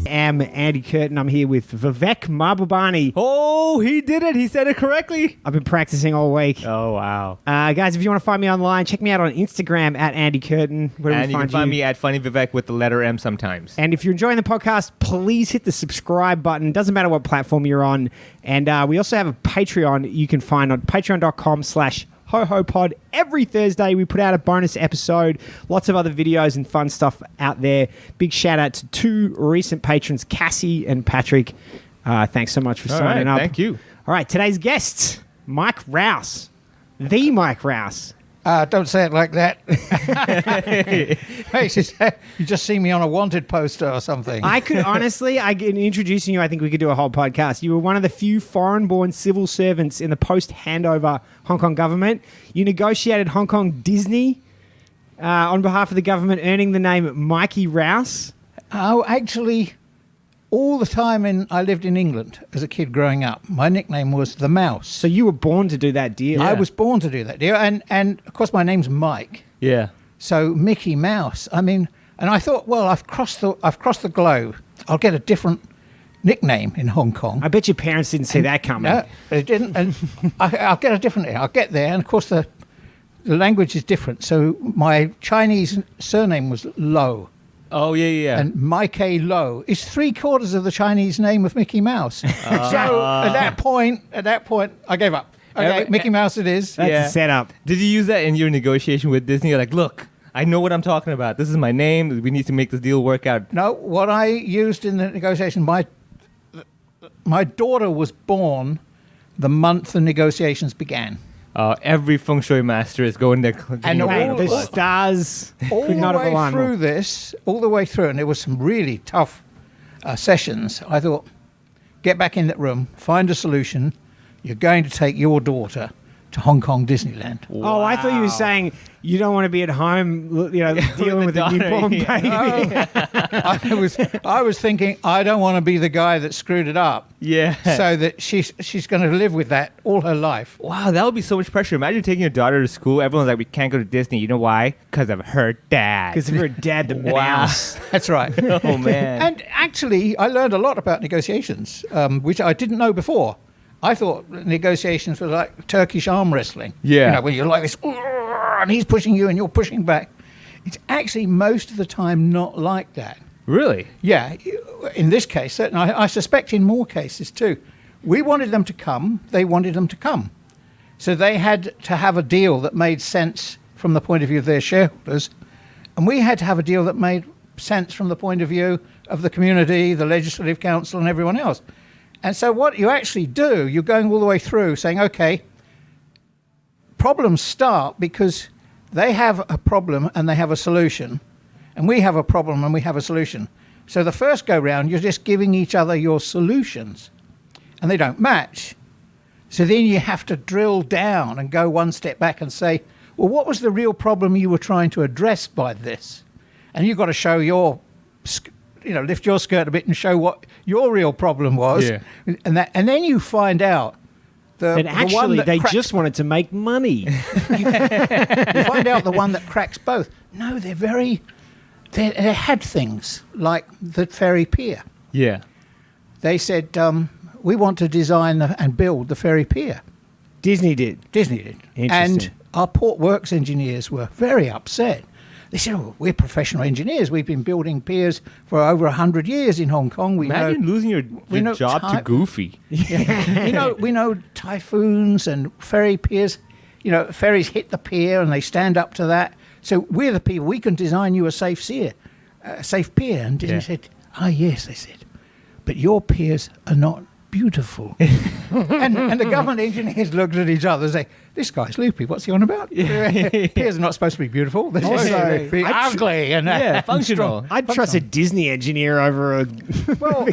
I'm Andy Curtin. I'm here with Vivek Mahbubani. Oh, he did it. He said it correctly. I've been practicing all week. Oh, wow. Guys, if you want to find me online, check me out on Instagram at Andy Curtin. And you can find me at Funny Vivek with the letter M sometimes. And if you're enjoying the podcast, please hit the subscribe button. Doesn't matter what platform you're on. And we also have a Patreon you can find on patreon.com/HoHoPod. Every Thursday, we put out a bonus episode. Lots of other videos and fun stuff out there. Big shout out to two recent patrons, Cassie and Patrick. Thanks so much for signing up. Thank you. All right, today's guests, Mike Rowse. The Mike Rowse. Don't say it like that. You just see me on a wanted poster or something. I could honestly, in introducing you, I think we could do a whole podcast. You were one of the few foreign-born civil servants in the post-handover Hong Kong government. You negotiated Hong Kong Disney on behalf of the government, earning the name Mikey Rowse. Oh, actually, all the time I lived in England as a kid growing up. My nickname was the Mouse. So you were born to do that deal. I was born to do that deal, and of course my name's Mike. Yeah. So Mickey Mouse. I mean, and I thought, well, I've crossed the globe. I'll get a different nickname in Hong Kong. I bet your parents didn't see that coming. No, they didn't. And I'll get a different name. I'll get there, and of course the language is different. So my Chinese surname was Lo. Oh, yeah. And Mike Lo is 3/4 of the Chinese name of Mickey Mouse. So at that point, I gave up. Okay, Mickey Mouse it is. That's a setup. Did you use that in your negotiation with Disney? You're like, look, I know what I'm talking about. This is my name. We need to make this deal work out. No, what I used in the negotiation, my daughter was born the month the negotiations began. Every feng shui master is going there. And The stars all could not the have way aligned through more. this, all the way through, and there was some really tough sessions. I thought, get back in that room, find a solution. You're going to take your daughter to HongOng Disneyland. Oh, I thought you were saying you don't want to be at home, dealing with a daughter, newborn baby. I was thinking, I don't want to be the guy that screwed it up. Yeah. So that she's going to live with that all her life. Wow, that would be so much pressure. Imagine taking your daughter to school. Everyone's like, we can't go to Disney. You know why? Because of her dad. Because of her dad, the mouse. That's right. Oh, man. And actually, I learned a lot about negotiations, which I didn't know before. I thought negotiations were like Turkish arm wrestling. Yeah. You know, where you're like this, and he's pushing you and you're pushing back. It's actually most of the time not like that. Really? Yeah. In this case, certainly, I suspect in more cases too. We wanted them to come. They wanted them to come. So they had to have a deal that made sense from the point of view of their shareholders. And we had to have a deal that made sense from the point of view of the community, the Legislative Council, and everyone else. And so what you actually do, you're going all the way through saying, okay, problems start because they have a problem and they have a solution, and we have a problem and we have a solution. So the first go round, you're just giving each other your solutions, and they don't match. So then you have to drill down and go one step back and say, well, what was the real problem you were trying to address by this? And you've got to show lift your skirt a bit and show what your real problem was. Yeah. And then you find out That actually they just wanted to make money. you find out the one that cracks both. No, they had things like the ferry pier. Yeah. They said, we want to design and build the ferry pier. Disney did. Interesting. And our port works engineers were very upset. They said, oh, we're professional engineers. We've been building piers for over 100 years in Hong Kong. Imagine losing your job to Goofy. Yeah. we know typhoons and ferry piers. You know, ferries hit the pier and they stand up to that. So we're the people. We can design you a safe pier. And Disney said, yes, they said, but your piers are not beautiful. and the government engineers looked at each other and say, this guy's loopy. What's he on about? Piers are not supposed to be beautiful. They're supposed to be ugly and functional. I'd trust a Disney engineer over a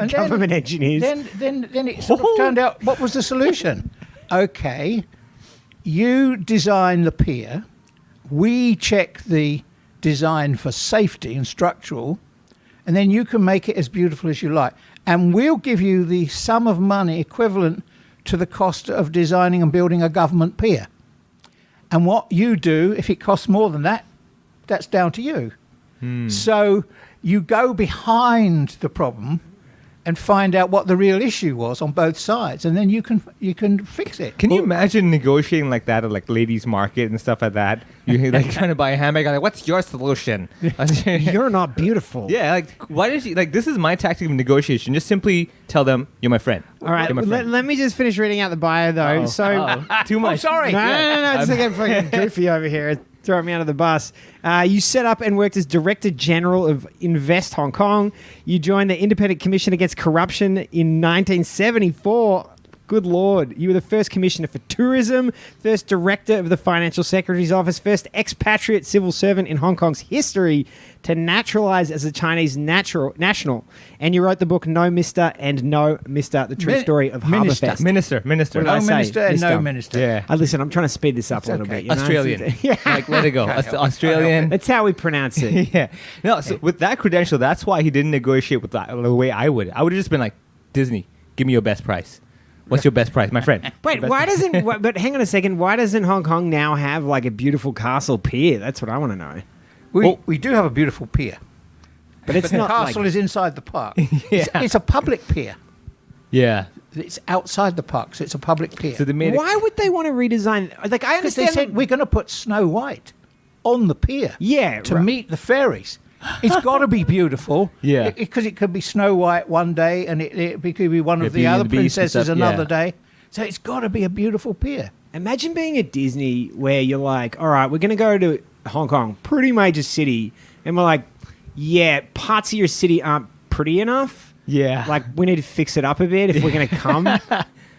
government engineers. Then it sort of turned out, what was the solution? Okay, you design the pier. We check the design for safety and structural, and then you can make it as beautiful as you like. And we'll give you the sum of money equivalent to the cost of designing and building a government pier. And what you do, if it costs more than that, that's down to you. So you go behind the problem and find out what the real issue was on both sides, and then you can fix it. Can you imagine negotiating like that at like ladies' market and stuff like that? You like trying to buy a handbag. Like, what's your solution? You're not beautiful. Yeah, like why did you like? This is my tactic of negotiation. Just simply tell them you're my friend. All right, You're my friend. let me just finish reading out the bio though. Uh-oh. So, Uh-oh. Too much. sorry. no, it's like I'm fucking goofy over here. Throwing me under the bus. You set up and worked as Director General of Invest Hong Kong. You joined the Independent Commission Against Corruption in 1974. Good Lord. You were the first commissioner for tourism, first director of the Financial Secretary's Office, first expatriate civil servant in Hong Kong's history to naturalise as a Chinese national. And you wrote the book No Mister and No Mister, the true story of Minister. Harbourfest. Minister. What did I No say? minister and no minister. Yeah. Listen, I'm trying to speed this up a little okay. bit. You know? Australian. Yeah. Like, let it go. Australian. That's how we pronounce it. Yeah. No, so with that credential, that's why he didn't negotiate with the way I would. I would have just been like, Disney, give me your best price. What's your best price, my friend? Wait, why doesn't? But hang on a second. Why doesn't Hong Kong now have like a beautiful castle pier? That's what I want to know. We do have a beautiful pier, But it's but not the castle like, is inside the park. It's a public pier. Yeah. It's outside the park, so it's a public pier. So they made Why would they want to redesign? Like I Because they understand. said we're going to put Snow White on the pier. Yeah, to right. meet the fairies. It's got to be beautiful. Yeah. Because it could be Snow White one day, and it could be one of Beauty the and other the Beast and princesses stuff, another yeah. day. So it's got to be a beautiful pier. Imagine being at Disney where you're like, all right, we're going to go to Hong Kong, pretty major city, and we're like, yeah, parts of your city aren't pretty enough. Yeah. Like we need to fix it up a bit if we're going to come.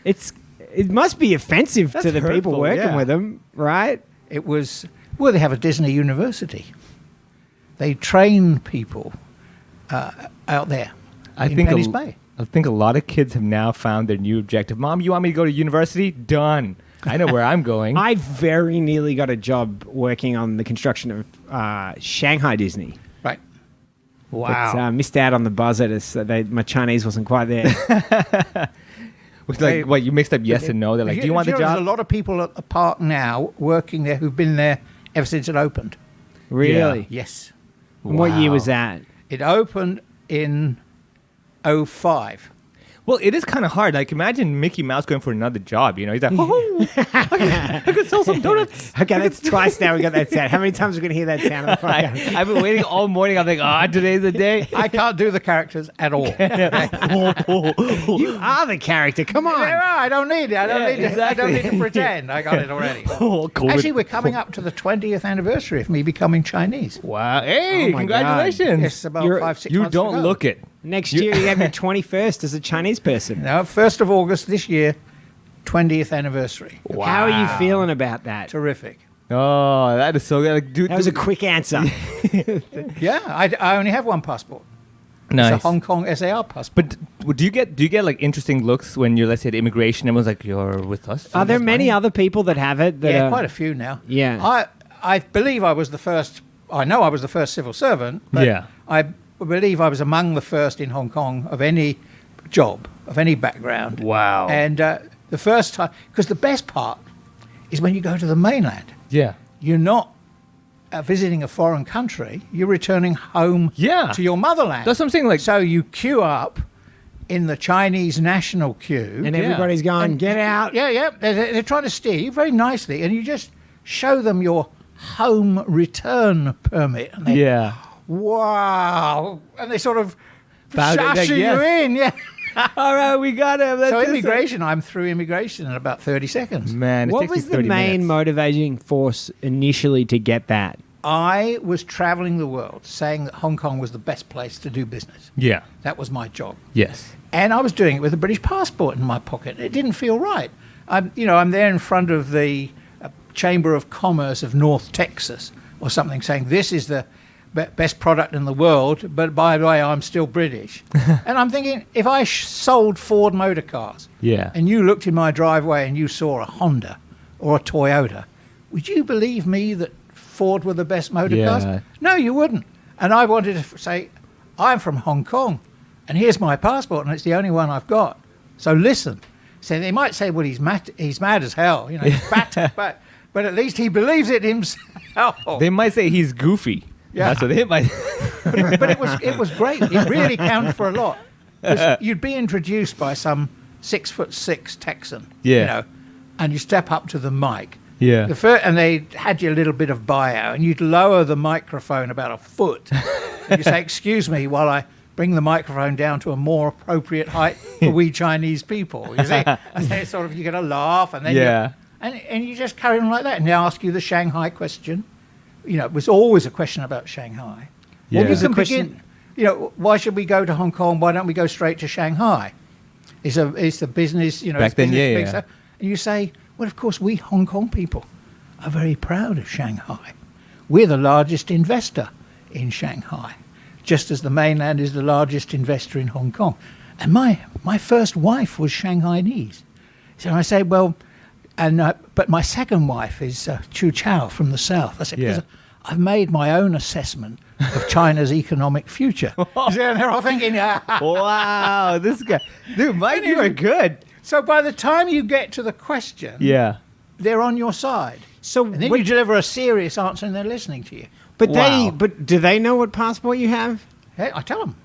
It must be offensive That's to the people hurtful, working yeah. with them, right? It was, well, they have a Disney University. They train people out there in Penny's Bay. I think a lot of kids have now found their new objective. Mom, you want me to go to university? Done. I know where I'm going. I very nearly got a job working on the construction of Shanghai Disney. Right. But missed out on the buzz at us. My Chinese wasn't quite there. Which, like, what, you mixed up yes and no? They're like, do you want the There's job? a lot of people at the park now working there who've been there ever since it opened. Really? Yes. And what year Wow. was that? It opened in 05. Well, it is kind of hard. Like, imagine Mickey Mouse going for another job. You know, he's like, oh, I could sell some donuts. Okay, that's twice now we got that sound. How many times are we going to hear that sound on the podcast? I've been waiting all morning. I'm like, today's the day. I can't do the characters at all. You are the character. Come on. Yeah, I don't need it. I don't Yeah, need it. I don't need to pretend. I got it already. COVID. Actually, we're coming up to the 20th anniversary of me becoming Chinese. Wow. Hey, Oh my congratulations. Yes, about You're- 5-6 You months don't ago. look it. Next year, you have your 21st as a Chinese person. No, 1st of August this year, 20th anniversary. How are you feeling about that? Terrific. Oh, that is so good. Like, dude, That was a quick answer. Yeah, I only have one passport. nice. It's a Hong Kong SAR passport. But do you get like interesting looks when you're, let's say, at immigration? Everyone's like, "You're with us." Are there many other people that have it? That Yeah, are- quite a few now. Yeah. I believe I was the first. I know I was the first civil servant. But Yeah. I believe I was among the first in Hong Kong of any job, of any background. Wow. And the first time, because the best part is when you go to the mainland, Yeah. you're not visiting a foreign country, you're returning home Yeah. to your motherland. That's what I'm saying. Like, So you queue up in the Chinese national queue. and everybody's going, get out. Yeah. They're trying to steer you very nicely, and you just show them your home return permit. And they, yeah. wow. And they sort of Bow down, usher yes. you in. Yeah. All right, we got him. So immigration, I'm through immigration in about 30 seconds. Man, it What takes me was the 30 main minutes. motivating force initially to get that? I was traveling the world saying that Hong Kong was the best place to do business. Yeah. That was my job. Yes. And I was doing it with a British passport in my pocket. It didn't feel right. I'm there in front of the Chamber of Commerce of North Texas or something saying this is the best product in the world, but by the way, I'm still British. And I'm thinking, if I sold Ford motor cars Yeah. and you looked in my driveway and you saw a Honda or a Toyota, would you believe me that Ford were the best motor Yeah. cars? No, you wouldn't. And I wanted to say, I'm from Hong Kong, and here's my passport, and it's the only one I've got. So listen. So they might say, well, he's mad as hell. He's fat, but at least he believes it himself. They might say he's goofy. Yeah. That's what they might. But it was great. It really counted for a lot. 'Cause you'd be introduced by some 6'6" Texan, Yeah. and you step up to the mic. Yeah. And they had you a little bit of bio, and you'd lower the microphone about a foot. And you say, "Excuse me," while I bring the microphone down to a more appropriate height for we Chinese people. You see, and then it's sort of, you get a laugh, and then and you just carry on like that, and they ask you the Shanghai question. It was always a question about Shanghai. Yeah. What was the question? begin? Why should we go to Hong Kong? Why don't we go straight to Shanghai? It's the business, Back then, business, yeah. And you say, well, of course, we Hong Kong people are very proud of Shanghai. We're the largest investor in Shanghai, just as the mainland is the largest investor in Hong Kong. And my first wife was Shanghainese. So I say, well, but my second wife is Chu Chao from the south. I said, Yeah. because I've made my own assessment of China's economic future. And they're all thinking, Wow, this guy. Dude, Mike, you are good. So by the time you get to the question, Yeah. they're on your side. So And then what- you deliver a serious answer and they're listening to you. but Wow. but do they know what passport you have? Hey, I tell them.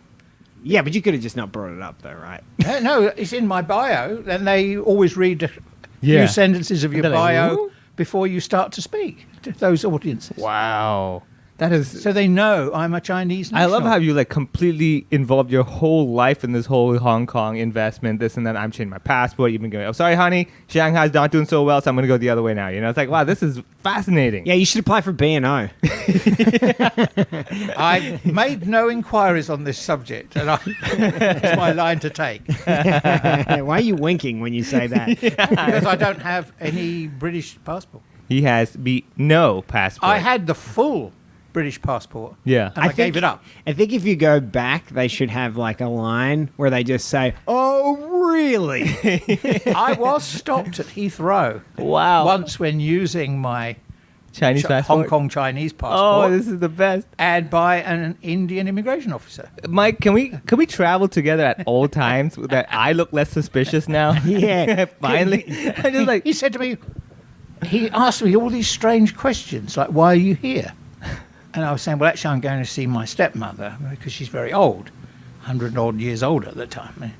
Yeah, but you could have just not brought it up, though, right? No, it's in my bio. And they always read a Yeah. few sentences of your they're like, bio "Who?" before you start to speak to those audiences. Wow. That is. So they know I'm a Chinese I love national. how you completely involved your whole life in this whole Hong Kong investment, this and that. I'm changing my passport. You've been going, oh, sorry, honey, Shanghai's not doing so well, so I'm going to go the other way now. It's like, wow, this is fascinating. Yeah, you should apply for B&O. I made no inquiries on this subject, and it's my line to take. Why are you winking when you say that? Because I don't have any British passport. He has no passport. I had the full British passport. Yeah. And I gave it up. I think if you go back, they should have like a line where they just say, "Oh, really?" I was stopped at Heathrow Wow. once when using my Chinese passport. Hong Kong Chinese Oh, passport, this is the best. and by an Indian immigration officer. Mike, can we travel together at all times that I look less suspicious now? Yeah. Finally. I just like He said to me, he asked me all these strange questions, like, "Why are you here?" And I was saying, well, actually, I'm going to see my stepmother because she's very old, 100 and odd years old at the time.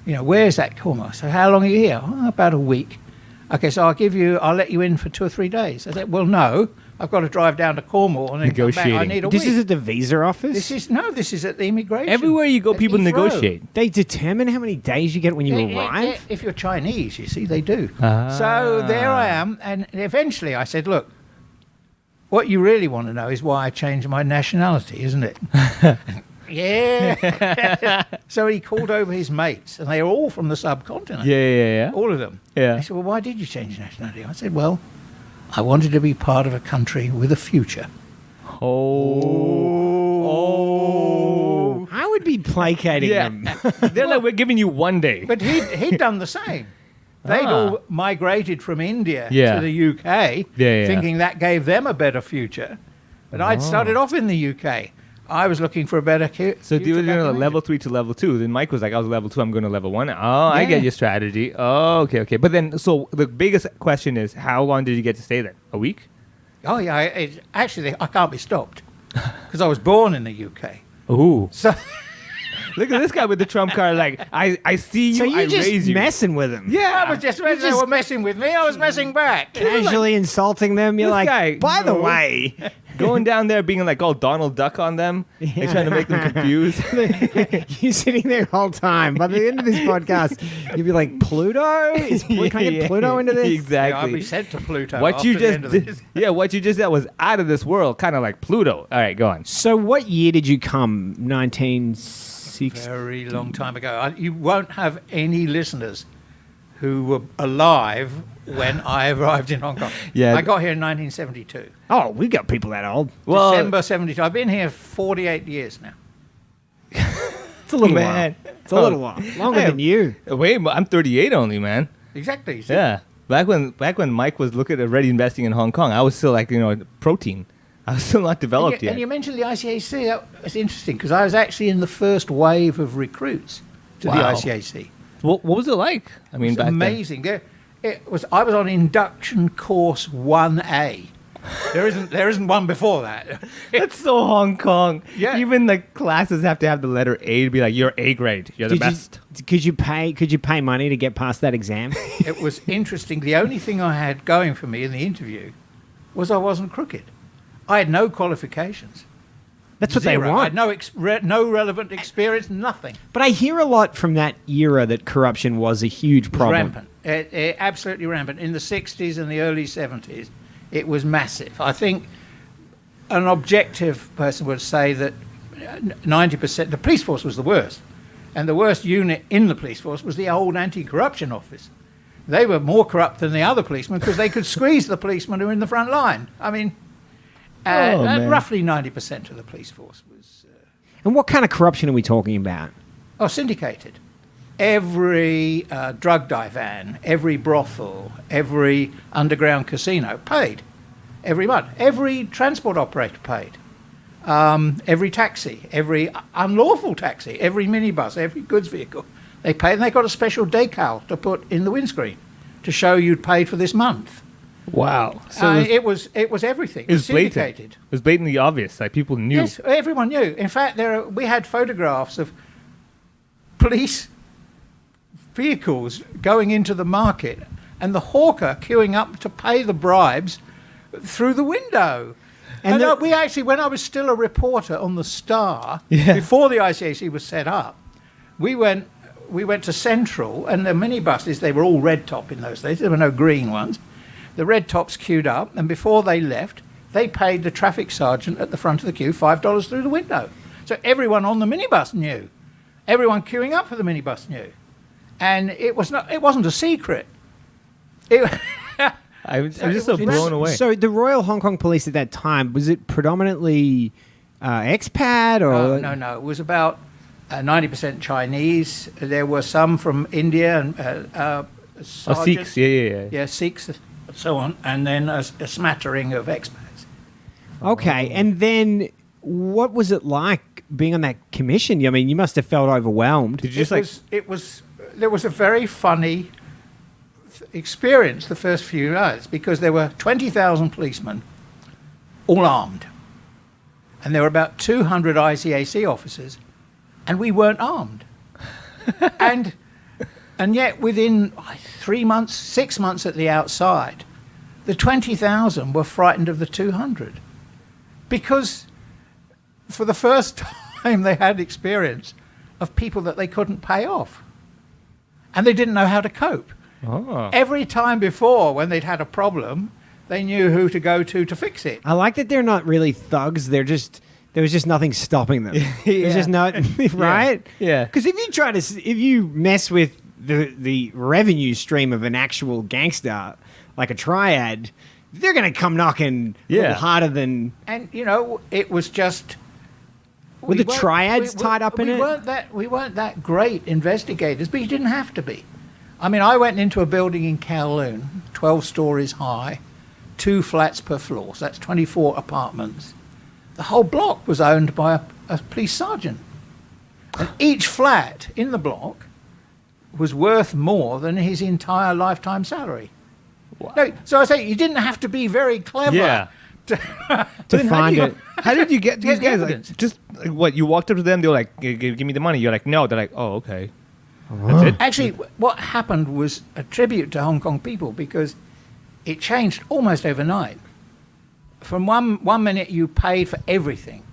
Where's that Cornwall? So how long are you here? Oh, about a week. Okay, so I'll let you in for 2 or 3 days. I said, well, no, I've got to drive down to Cornwall and then come back. I Negotiating. need a This week. is at the visa office? This is at the immigration. everywhere you go, at people Heathrow. negotiate. They determine how many days you get when you arrive? If you're Chinese, you see, they do. Ah. So there I am. And eventually I said, look, what you really want to know is why I changed my nationality, isn't it? Yeah. So he called over his mates, and they are all from the subcontinent. Yeah. All of them. Yeah. He said, well, why did you change your nationality? I said, well, I wanted to be part of a country with a future. Oh. I would be placating Yeah. them. They're like, we're giving you 1 day. But he'd done the same. They'd all migrated from India Yeah. to the UK, Yeah. thinking that gave them a better future. But I'd started off in the UK. I was looking for a better future. So you were back doing in level India. 3 to level 2. Then Mike was like, I was level 2, I'm going to level 1. Oh, I Yeah. get your strategy. Oh, okay. But then, so the biggest question is, how long did you get to stay there? A week? Oh, yeah. Actually, I can't be stopped because I was born in the UK. Ooh. So Look at this guy with the trump card. Like, I see you, So I you're just raise you. messing with them. Yeah. I was just, they were messing with me. I was messing back. Casually insulting them. You're This like, guy, by the no. way, Going down there being like all Donald Duck on them and trying to make them confused. you're sitting there the whole time. By the end of this podcast, you'll be like, Pluto? Can I get Pluto into this? Yeah, I'll Exactly. be sent to Pluto. What after you the just end of did, this. yeah, what you just said was out of this world, kind of like Pluto. All right, go on. So what year did you come? 1960? Very long time ago. You won't have any listeners who were alive when I arrived in Hong Kong. Yeah. I got here in 1972. Oh, we got people that old. Well, December 72. I've been here 48 years now. It's a little Man. while. It's a little while. Longer Hey. than you. wait, I'm 38 only, man. Exactly. See? Yeah. Back when Mike was looking at already investing in Hong Kong, I was still like, protein. I was still not developed And you yet. mentioned the ICAC. That was interesting because I was actually in the first wave of recruits to Wow. the ICAC. What was it like? I mean, It was back amazing. I was on induction course 1A. There isn't one before that. That's so Hong Kong. Yeah. Even the classes have to have the letter A to be like, you're A grade. You're the best. Could you pay money to get past that exam? It was interesting. The only thing I had going for me in the interview was I wasn't crooked. I had no qualifications. That's what Zero. they I want. had no relevant experience, nothing. But I hear a lot from that era that corruption was a huge It was problem. rampant. Absolutely rampant. In the 60s and the early 70s, it was massive. I think an objective person would say that 90%, the police force was the worst. And the worst unit in the police force was the old anti-corruption office. They were more corrupt than the other policemen because they could squeeze the policemen who were in the front line. I mean, man. roughly 90% of the police force was... And what kind of corruption are we talking about? syndicated. Every drug divan, every brothel, every underground casino paid every month. Every transport operator paid. Every taxi, every unlawful taxi, every minibus, every goods vehicle, they paid. And they got a special decal to put in the windscreen to show you'd paid for this month. Wow. So it was everything. it was blatant. Syndicated. It was blatantly obvious. Like people knew. Yes, everyone knew. In fact, we had photographs of police vehicles going into the market and the hawker queuing up to pay the bribes through the window. And we actually, when I was still a reporter on the Star, before the ICAC was set up, we went to Central, and the minibuses, they were all red top in those days. There were no green ones. The red tops queued up, and before they left, they paid the traffic sergeant at the front of the queue $5 through the window. So everyone on the minibus knew. Everyone queuing up for the minibus knew. And it wasn't a secret. I'm just so blown away. So the Royal Hong Kong Police at that time, was it predominantly expat or? No. It was about 90% Chinese. There were some from India and Sikhs, yeah. Yeah, Sikhs, and so on. And then a smattering of expats. Okay, and then what was it like being on that commission? I mean, you must have felt overwhelmed. Did you There was a very funny experience the first few years because there were 20,000 policemen, all armed, and there were about 200 ICAC officers, and we weren't armed. and yet within 3 months, 6 months at the outside, the 20,000 were frightened of the 200 because for the first time they had experience of people that they couldn't pay off. And they didn't know how to cope. Oh. Every time before, when they'd had a problem, they knew who to go to fix it. I like that they're not really thugs. There was just nothing stopping them. There's just not right. Yeah. Because if you mess with the revenue stream of an actual gangster like a triad, they're going to come knocking a little harder than. And it was just. Were the triads tied up in it? We weren't that great investigators, but you didn't have to be. I mean, I went into a building in Kowloon, 12 stories high, 2 flats per floor, so that's 24 apartments. The whole block was owned by a police sergeant. And each flat in the block was worth more than his entire lifetime salary. Wow. No, so I say, you didn't have to be very clever to find it. How did you get these the guys? evidence. You walked up to them, they were like, give me the money. You're like, no. They're like, oh, okay. That's it? Actually, what happened was a tribute to Hong Kong people because it changed almost overnight. From one minute you paid for everything.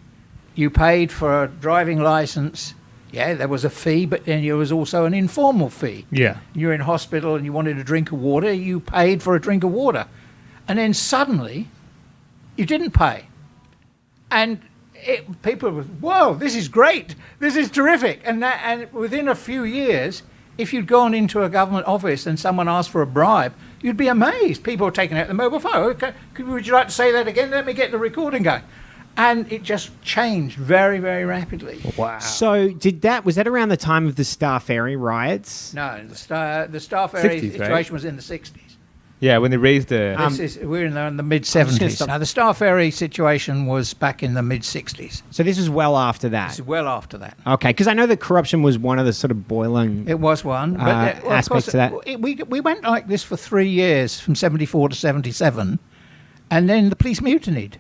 You paid for a driving license. Yeah, there was a fee, but then there was also an informal fee. Yeah. You're in hospital and you wanted a drink of water, you paid for a drink of water. And then suddenly, you didn't pay. And people were, whoa, this is great. This is terrific. And within a few years, if you'd gone into a government office and someone asked for a bribe, you'd be amazed. People were taking out the mobile phone. Okay, would you like to say that again? Let me get the recording going. And it just changed very, very rapidly. Wow. So was that around the time of the Star Ferry riots? No, the Star Ferry 60s, situation right? was in the 60s. Yeah, when they raised the... We're in the mid-70s. Now, the Star Ferry situation was back in the mid-60s. So this was well after that. It's well after that. Okay, because I know that corruption was one of the sort of boiling. It was one. But aspects to that. We went like this for 3 years, from 74 to 77. And then the police mutinied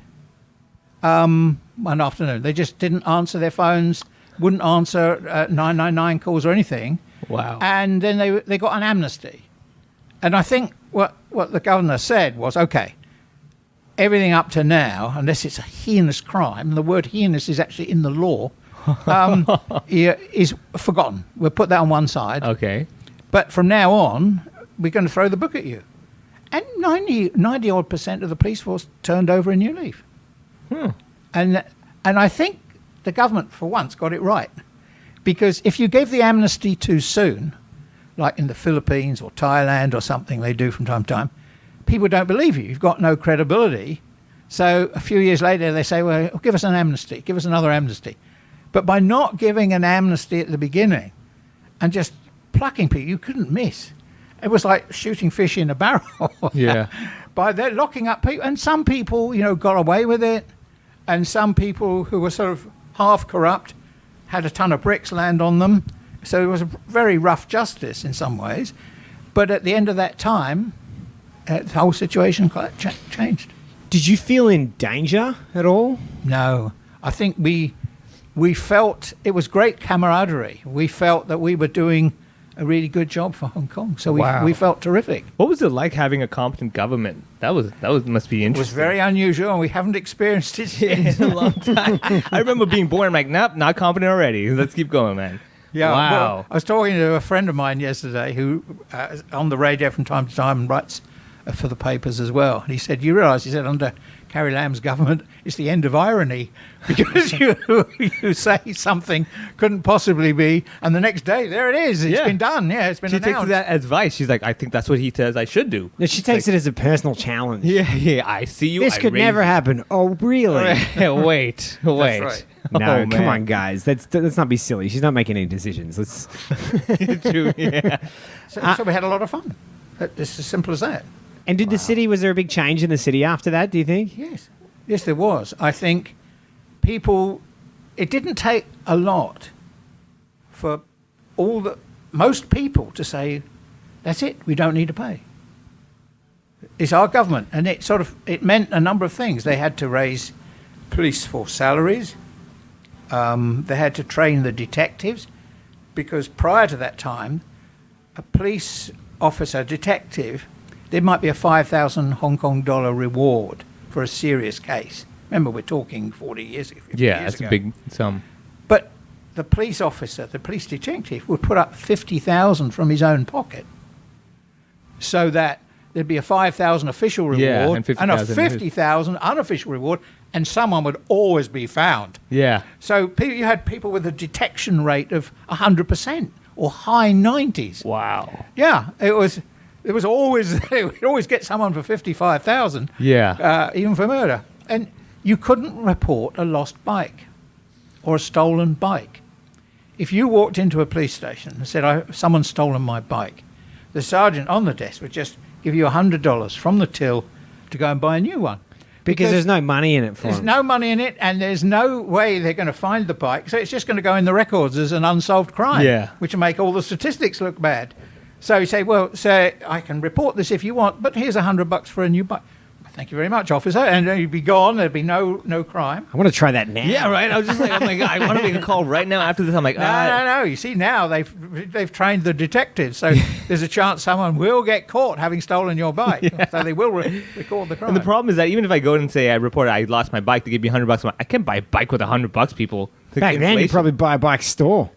one afternoon. They just didn't answer their phones, wouldn't answer 999 calls or anything. Wow. And then they got an amnesty. And I think what the governor said was, okay, everything up to now, unless it's a heinous crime, and the word heinous is actually in the law, is forgotten. We'll put that on one side. Okay. But from now on, we're going to throw the book at you. And 90-odd% of the police force turned over a new leaf. And I think the government, for once, got it right. Because if you gave the amnesty too soon, like in the Philippines or Thailand or something they do from time to time, people don't believe you. You've got no credibility. So a few years later, they say, well, give us an amnesty. Give us another amnesty. But by not giving an amnesty at the beginning and just plucking people, you couldn't miss. It was like shooting fish in a barrel. Yeah. By they're locking up people. And some people, got away with it. And some people who were sort of half corrupt had a ton of bricks land on them. So it was a very rough justice in some ways. But at the end of that time, the whole situation quite changed. Did you feel in danger at all? No. I think we felt it was great camaraderie. We felt that we were doing a really good job for Hong Kong. So we felt terrific. What was it like having a competent government? That must be interesting. It was very unusual, and we haven't experienced it in a long time. I remember being born. I'm like, nope, not competent already. Let's keep going, man. Yeah. Wow. Well, I was talking to a friend of mine yesterday who on the radio from time to time and writes for the papers as well. And he said, you realise, he said, under Carrie Lam's government, it's the end of irony because you say something couldn't possibly be, and the next day, there it is. It's been done. Yeah, it's been She announced. takes that as advice. She's like, I think that's what he says I should do. No, she takes it as a personal challenge. Yeah, I see you. This could never happen. Oh, really? Wait. right. No, Oh, come man. on, guys. Let's not be silly. She's not making any decisions. Let's. True, yeah. So we had a lot of fun. It's as simple as that. And did the city? Was there a big change in the city after that? Do you think? Yes, there was. I think people. It didn't take a lot for most people to say, "That's it. We don't need to pay." It's our government, and it meant a number of things. They had to raise police force salaries. They had to train the detectives, because prior to that time, a police officer, detective, there might be a 5,000 Hong Kong dollar reward for a serious case. Remember, we're talking 40 years ago. 50 Yeah, years that's a ago. big sum. But the police officer, the police detective, would put up 50,000 from his own pocket, so that there'd be a 5,000 official reward Yeah, and and 50,000 a 50,000 unofficial reward, and someone would always be found. Yeah. So you had people with a detection rate of 100% or high 90s. Wow. Yeah, it was always they would always get someone for 55,000. Yeah. Even for murder, and you couldn't report a lost bike or a stolen bike. If you walked into a police station and said, "Someone's stolen my bike," the sergeant on the desk would just give you $100 from the till to go and buy a new one. Because there's no money in it for There's them. no money in it, and there's no way they're going to find the bike. So it's just going to go in the records as an unsolved crime, Yeah. which will make all the statistics look bad. So you say, well, sir, I can report this if you want, but here's $100 for a new bike. Thank you very much, officer. And you'd be gone. There'd be no crime. I want to try that now. Yeah, right. I was just like, oh my God, I want to make a call right now after this. I'm like, No. You see, now they've trained the detectives, so there's a chance someone will get caught having stolen your bike. So they will record the crime. And the problem is that even if I go in and say I reported I lost my bike, they give me $100. I can't buy a bike with $100, people. Back then, you'd probably buy a bike store.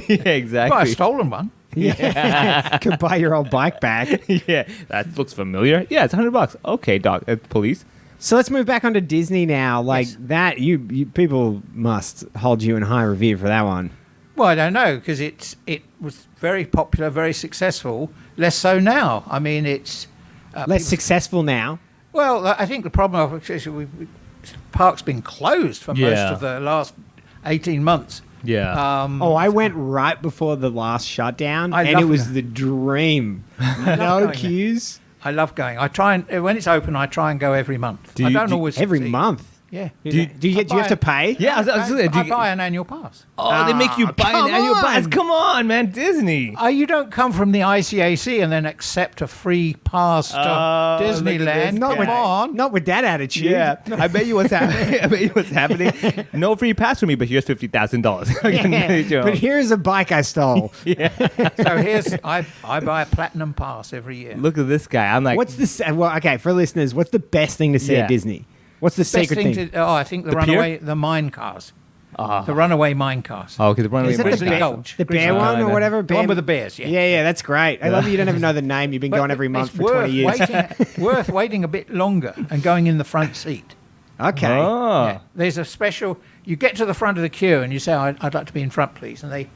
Yeah, exactly. Buy a stolen one. Yeah. Could buy your old bike back. Yeah, that looks familiar. Yeah, it's $100. Okay, doc, police. So let's move back onto Disney now. Like Yes. that, you people must hold you in high revere for that one. Well, I don't know, because it was very popular, very successful. Less so now. I mean, it's Less successful now. Well, I think the problem is the park's been closed for most Yeah. of the last 18 months. Yeah. I went right before the last shutdown, I and love it was that. the dream. love No going queues. I love going. I try and when it's open, I try and go every month. I don't always Every succeed. month. Yeah. Do you have to pay? Yeah, I buy an annual pass. Oh, they make you buy an come annual on. pass. Come on, man, Disney. You don't come from the ICAC and then accept a free pass to look at Disneyland. this Come guy. on. Not with that attitude. Yeah, I bet you what's happening. I bet you what's happening. No free pass for me, but here's $50,000. Yeah, but here's a bike I stole. So I buy a platinum pass every year. Look at this guy. I'm like, What's the well? Okay, for listeners, what's the best thing to see Yeah. at Disney? What's the Best secret thing thing? I think the pier? mine cars. Ah. The runaway mine cars. oh, because the runaway Is it the Grizzly bear, Gulch. the bear Grizzly one or Gulch. whatever? The one with the bears, yeah. Yeah, that's great. I love that you don't even know the name. You've been going every month it's for 20 years. worth waiting a bit longer and going in the front seat. Okay. Oh. Yeah. There's a special. You get to the front of the queue and you say, I'd like to be in front, please," and they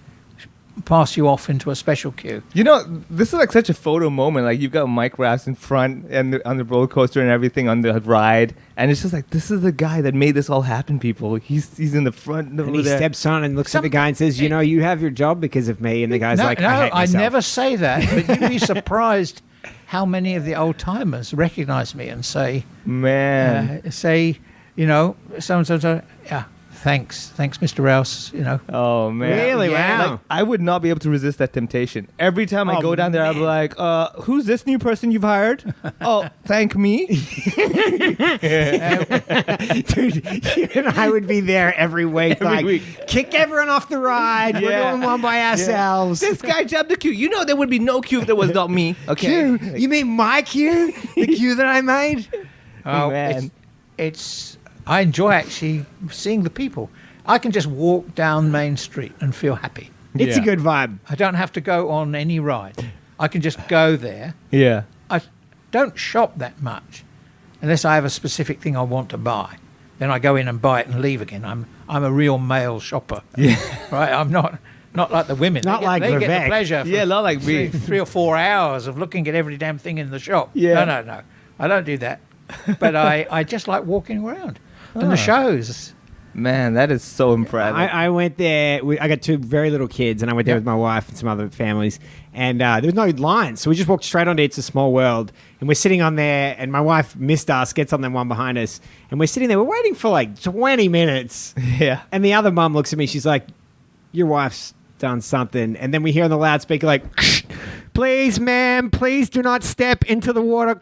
pass you off into a special queue. You know, this is like such a photo moment. Like you've got Mike Rowse in front and on the roller coaster and everything on the ride, and it's just like this is the guy that made this all happen. People, he's in the front And over he there. steps on and looks at the guy and says, "You know, you have your job because of me." And the guy's like, "I hate myself." never say that, but you'd be surprised how many of the old timers recognize me and say, Man, you know, so and so, yeah. Thanks, Mr. Rouse. You know, oh man, Really? Yeah. Wow. Like, I would not be able to resist that temptation. Every time I Oh, go down there, I'll be man. like, "Who's this new person you've hired?" "Oh, thank me." Dude, you and I would be there every week. Every week. Kick everyone off the ride. We're Yeah. doing one by ourselves. This guy jumped the queue. You know there would be no queue if there was not me. Okay. Queue? You mean my queue? The queue that I made? Man. I enjoy actually seeing the people. I can just walk down Main Street and feel happy. It's Yeah. a good vibe. I don't have to go on any ride. I can just go there. Yeah. I don't shop that much unless I have a specific thing I want to buy. Then I go in and buy it and leave again. I'm a real male shopper. Yeah. Right? I'm not like the women. Not like they get Vivek. the pleasure. Yeah, not like me. 3 or 4 hours of looking at every damn thing in the shop. Yeah. No. I don't do that. But I just like walking around. And the shows. Man, that is so impressive. I went there. I got 2 very little kids, and I went there with my wife and some other families. And there was no lines, so we just walked straight onto It's a Small World. And we're sitting on there, and my wife missed us, gets on the one behind us, and we're sitting there. We're waiting for like 20 minutes. Yeah. And the other mum looks at me. She's like, "Your wife's done something." And then we hear on the loudspeaker like, "Please, ma'am, please do not step into the water."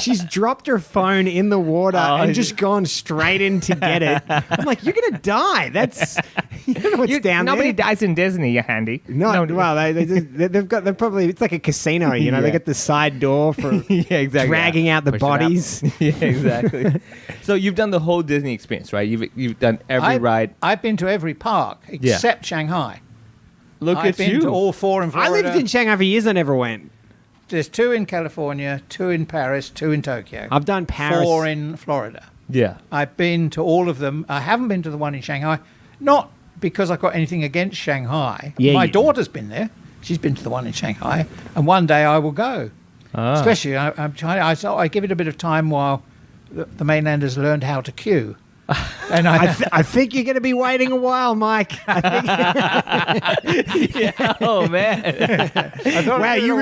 She's dropped her phone in the water and just gone straight in to get it. I'm like, "You're gonna die." That's you don't know what's down Nobody there. dies in Disney, you handy. No, well, they're probably, it's like a casino, you know. They Yeah. get the side door for Yeah, exactly. dragging out the Push it out. bodies. Yeah, exactly. So you've done the whole Disney experience, right? You've done every ride. I've been to every park except Shanghai. Look I've at been you. to all 4 in I Florida. lived in Shanghai for years. I never went. There's 2 in California, 2 in Paris, 2 in Tokyo. I've done Paris. 4 in Florida. Yeah. I've been to all of them. I haven't been to the one in Shanghai, not because I've got anything against Shanghai. Yeah, My you- daughter's been there. She's been to the one in Shanghai, and one day I will go. Ah. Especially, I'm trying. I give it a bit of time while the mainlanders learned how to queue. And I think you're going to be waiting a while, Mike. I think, Oh man. wow, you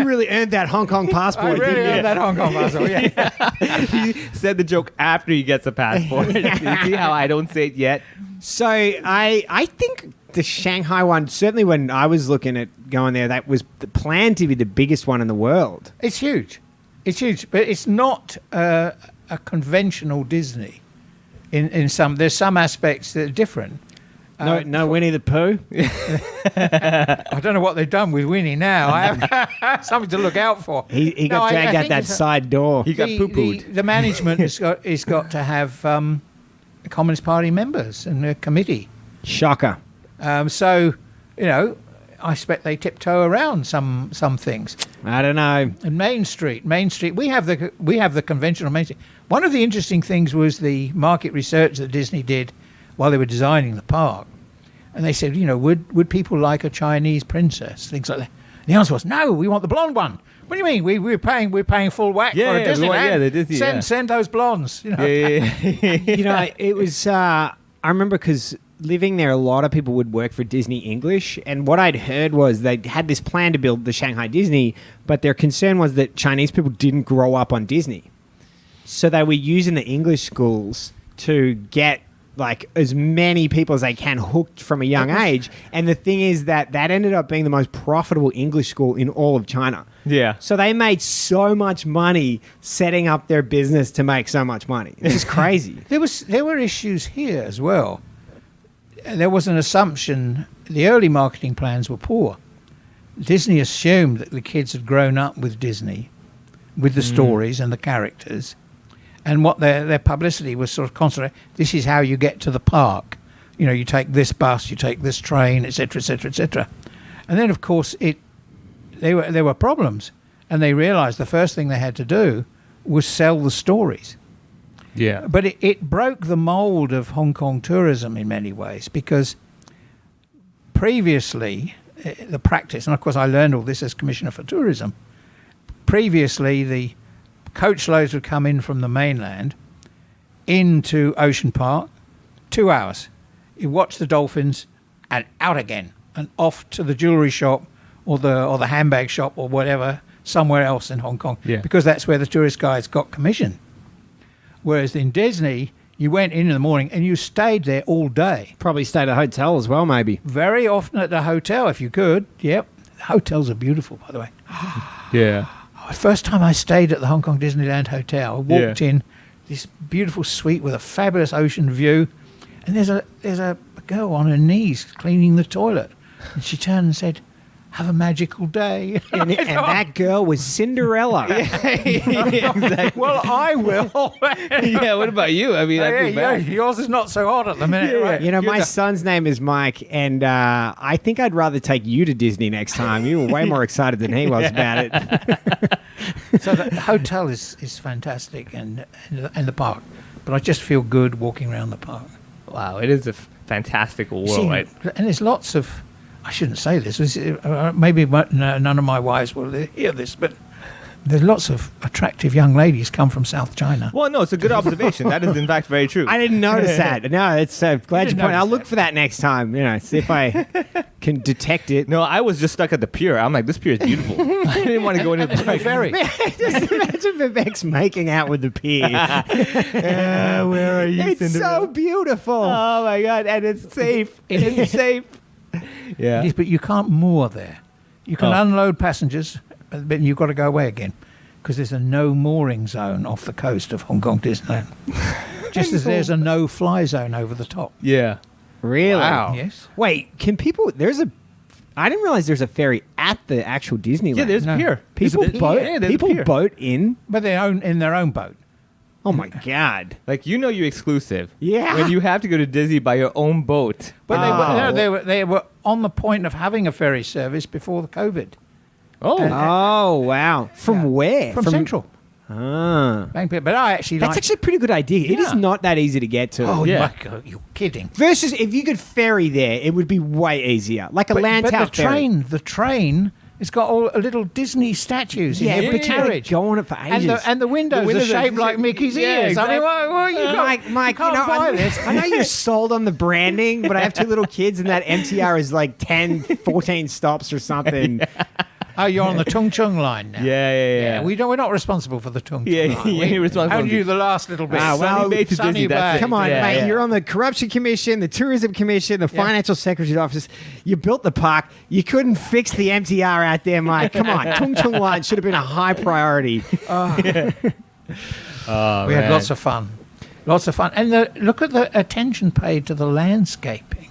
really earned that Hong Kong I passport. really didn't you? earned that Hong Kong passport. Yeah. He said the joke after he gets a passport. You see how I don't say it yet? So I think the Shanghai one, certainly when I was looking at going there, that was planned to be the biggest one in the world. It's huge. It's huge, but it's not a conventional Disney. In some, there's some aspects that are different. No Winnie the Pooh. I don't know what they've done with Winnie now. I have something to look out for. He No, got I dragged out think that it's side door. He got poo-pooed. The management has got to have the Communist Party members and the committee. Shocker. So, you know, I expect they tiptoe around some things. I don't know. And Main Street, we have the conventional Main Street. One of the interesting things was the market research that Disney did while they were designing the park, and they said, you know, would people like a Chinese princess, things like that. And the answer was no. We want the blonde one. What do you mean? We're paying full whack Yeah, for a yeah, Disneyland. yeah, the Disney, yeah. Send those blondes. You know. Yeah. You know, it was. I remember because living there, a lot of people would work for Disney English, and what I'd heard was they had this plan to build the Shanghai Disney, but their concern was that Chinese people didn't grow up on Disney. So they were using the English schools to get like as many people as they can hooked from a young age. And the thing is that ended up being the most profitable English school in all of China. Yeah. So they made so much money setting up their business to make so much money. It's just crazy. There were issues here as well. There was an assumption. The early marketing plans were poor. Disney assumed that the kids had grown up with Disney, with the stories and the characters, and what their publicity was sort of concentrated. This is how you get to the park. You know, you take this bus, you take this train, etc., etc., etc. And then, of course, there were problems, and they realised the first thing they had to do was sell the stories. Yeah. But it broke the mould of Hong Kong tourism in many ways, because previously, the practice, and of course I learned all this as Commissioner for Tourism, previously the coach loads would come in from the mainland into Ocean Park, 2 hours. You watch the dolphins and out again and off to the jewellery shop or the handbag shop or whatever, somewhere else in Hong Kong, because that's where the tourist guides got commission. Whereas in Disney, you went in the morning and you stayed there all day. Probably stayed at a hotel as well, maybe. Very often at the hotel, if you could. Yep. Hotels are beautiful, by the way. Yeah. The first time I stayed at the Hong Kong Disneyland Hotel, I walked in this beautiful suite with a fabulous ocean view, and there's a girl on her knees cleaning the toilet. And she turned and said, "Have a magical day." And that girl was Cinderella. Exactly. Well, I will. Yeah, what about you? I mean, I feel bad. Yours is not so hot at the minute, right? You know, my son's name is Mike, and I think I'd rather take you to Disney next time. You were way more excited than he was about it. So the hotel is fantastic, and the park. But I just feel good walking around the park. Wow, it is a fantastic world, See, right? And there's lots of, I shouldn't say this, maybe none of my wives will hear this, but there's lots of attractive young ladies come from South China. Well, no, it's a good observation. That is, in fact, very true. I didn't notice that. No, it's glad you pointed. I'll look that. for that next time. You know, see if I can detect it. No, I was just stuck at the pier. I'm like, this pier is beautiful. I didn't want to go into the Very. Just imagine Vivek's making out with the pier. where are you, It's Cinderella? so beautiful. Oh, my God. And it's safe. It's safe. Yeah. Yes, but you can't moor there. You can unload passengers, but you've got to go away again because there's a no mooring zone off the coast of Hong Kong Disneyland. Just as there's a no fly zone over the top. Yeah. Really? Wow. Yes. Wait, can people? I didn't realize there's a ferry at the actual Disneyland. Yeah, there's a pier. People There's a- boat. yeah, there's a People pier. boat in. But in their own boat. Oh my God. Like, you know you're exclusive. Yeah. When you have to go to Disney by your own boat. But they were on the point of having a ferry service before the COVID. Oh. Oh wow. From where? From Central. Ah. But I actually That's like... actually a pretty good idea. It is Yeah. not that easy to get to. Oh, Yeah. you're kidding. Versus if you could ferry there, it would be way easier. Like a land but ferry. the train has got all little Disney statues in every but you gotta carriage. go on it for ages. And the windows are shaped like Mickey's yeah, ears. I mean, exactly. Mike, you can't buy this. I know you're sold on the branding, but I have two little kids, and that MTR is like 10, 14 stops or something. Oh, you're on the Tung Chung line now. Yeah. We're not responsible for the Tung Chung Yeah, line. you're responsible. Only do the last little bit. Ah, well, Sunny Bay to Sunny Disney, that's Bay. it. Come on, Yeah, mate. yeah. You're on the Corruption Commission, the Tourism Commission, the Financial Secretary's Office. You built the park. You couldn't fix the MTR out there, Mike. Come on. Tung Chung Line should have been a high priority. Oh, We had lots of fun. Lots of fun. And look at the attention paid to the landscaping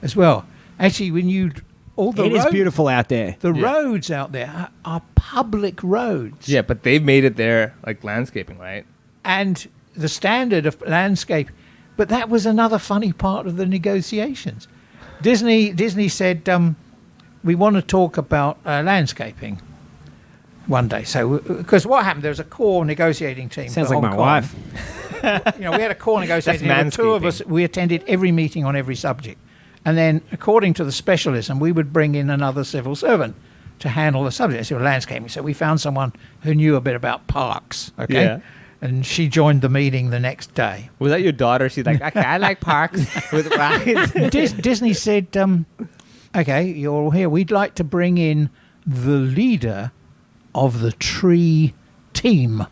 as well. Actually, It is beautiful out there. The roads out there are public roads. Yeah, but they've made it there, like, landscaping, right? And the standard of landscape. But that was another funny part of the negotiations. Disney said, we want to talk about landscaping one day. So, because what happened, there was a core negotiating team. Sounds for like Hong my Kong. wife. We had a core negotiating team. That's The two of manscaping. us, we attended every meeting on every subject. And then, according to the specialism, we would bring in another civil servant to handle the subject. So landscaping. So we found someone who knew a bit about parks. Okay. Yeah. And she joined the meeting the next day. Was that your daughter? She's like, okay, I like parks with rides. Disney said, okay, you're all here. We'd like to bring in the leader of the tree team.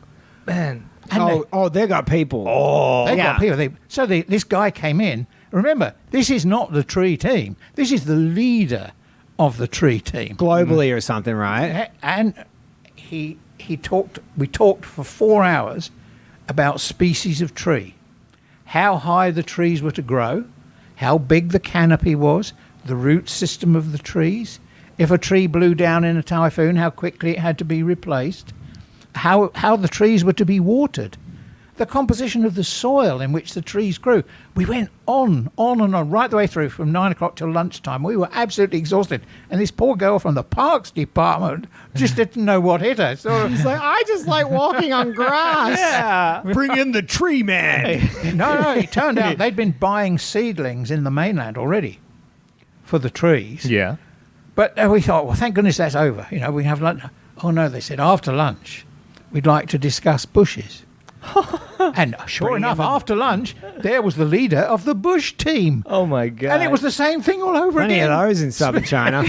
Man, And they got people. they yeah. got people. This guy came in. Remember, this is not the tree team. This is the leader of the tree team. Globally or something, right? And we talked for 4 hours about species of tree, how high the trees were to grow, how big the canopy was, the root system of the trees, if a tree blew down in a typhoon, how quickly it had to be replaced, how the trees were to be watered, the composition of the soil in which the trees grew. We went on and on, right the way through from 9 o'clock till lunchtime. We were absolutely exhausted. And this poor girl from the parks department just didn't know what hit her. So It's like, I just like walking on grass. Yeah. Bring in the tree man. no, it turned out they'd been buying seedlings in the mainland already for the trees. Yeah. But we thought, well, thank goodness that's over. We have lunch. Oh, no, they said, after lunch, we'd like to discuss bushes. And sure enough, after lunch, there was the leader of the bush team. Oh my god. And it was the same thing all over Plenty again. of those in southern China.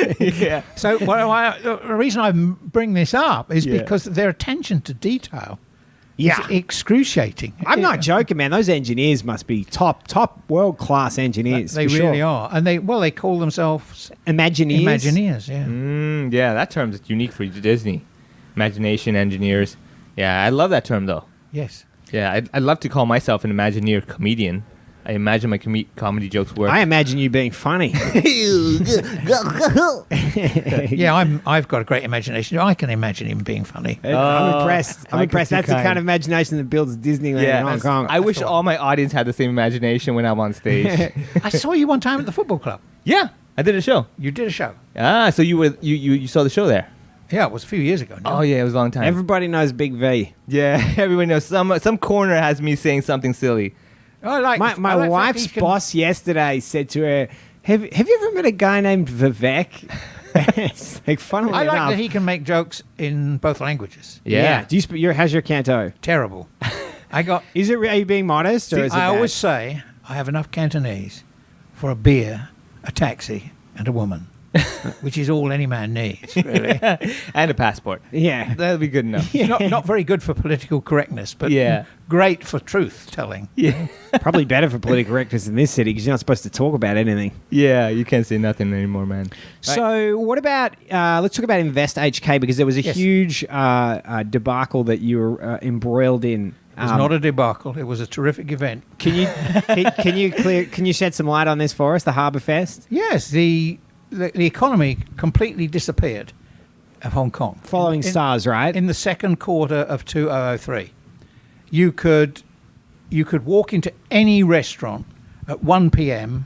Yeah. So the reason I bring this up is Yeah. because their attention to detail Yeah. is excruciating. I'm not joking, man. Those engineers must be top world-class engineers. They for really sure. are. And they call themselves Imagineers. Imagineers, yeah. Yeah, that term is unique for Disney. Imagination engineers. Yeah, I love that term though. Yes. Yeah, I'd love to call myself an Imagineer comedian. I imagine my comedy jokes work. I imagine you being funny. Yeah, I've got a great imagination. I can imagine him being funny. I'm impressed. I'm Michael's impressed. too That's the kind. kind of imagination that builds Disneyland in Hong Kong. I wish all my audience had the same imagination when I'm on stage. I saw you one time at the football club. Yeah, I did a show. You did a show. Ah, so you saw the show there? Yeah, it was a few years ago now. Oh yeah, it was a long time. Everybody knows Big V. Yeah, everyone knows. Some corner has me saying something silly. I like My I like the fact wife's he can- boss yesterday said to her, "Have you ever met a guy named Vivek?" It's like, funnily I like enough. that he can make jokes in both languages. Yeah. Do you how's your Canto? Terrible. I got. Is it? Are you being modest, or See, is it? I bad? always say I have enough Cantonese for a beer, a taxi, and a woman, which is all any man needs, really. And a passport. Yeah. That'll be good enough. Not very good for political correctness, but Yeah. great for truth telling. Yeah. Probably better for political correctness in this city because you're not supposed to talk about anything. Yeah, you can't say nothing anymore, man. So, what about? Let's talk about Invest HK because there was a Yes. huge debacle that you were embroiled in. It was not a debacle. It was a terrific event. Can you shed some light on this for us? The Harbour Fest Yes, the economy completely disappeared of Hong Kong. following stars, right? In the second quarter of 2003. You could walk into any restaurant at 1 p.m.